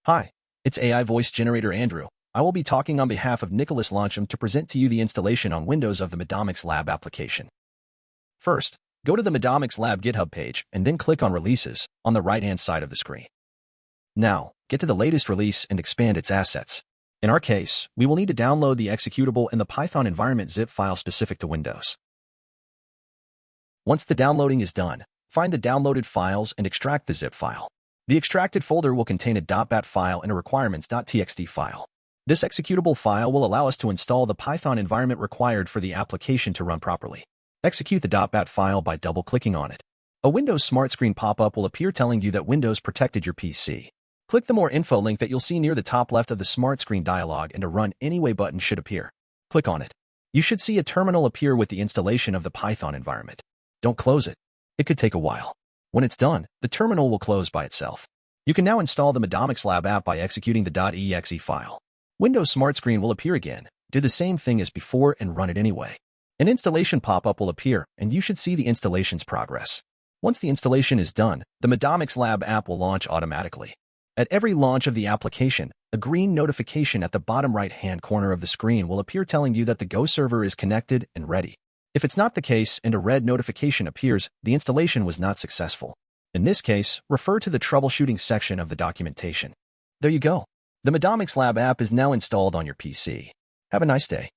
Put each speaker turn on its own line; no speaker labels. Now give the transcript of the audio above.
Hi, it's AI voice generator Andrew. I will be talking on behalf of Nicholas Launcham to present to you the installation on Windows of the MEDomicsLab application. First, go to the MEDomicsLab GitHub page and then click on Releases on the right-hand side of the screen. Now, get to the latest release and expand its assets. In our case, we will need to download the executable in the Python environment zip file specific to Windows. Once the downloading is done, find the downloaded files and extract the zip file. The extracted folder will contain a .bat file and a requirements.txt file. This executable file will allow us to install the Python environment required for the application to run properly. Execute the .bat file by double-clicking on it. A Windows Smart Screen pop-up will appear telling you that Windows protected your PC. Click the More Info link that you'll see near the top left of the Smart Screen dialog, and a Run Anyway button should appear. Click on it. You should see a terminal appear with the installation of the Python environment. Don't close it. It could take a while. When it's done, the terminal will close by itself. You can now install the MEDomicsLab app by executing the .exe file. Windows Smart Screen will appear again. Do the same thing as before and run it anyway. An installation pop-up will appear, and you should see the installation's progress. Once the installation is done, the MEDomicsLab app will launch automatically. At every launch of the application, a green notification at the bottom right-hand corner of the screen will appear telling you that the Go server is connected and ready. If it's not the case and a red notification appears, the installation was not successful. In this case, refer to the troubleshooting section of the documentation. There you go. The MEDomicsLab app is now installed on your PC. Have a nice day.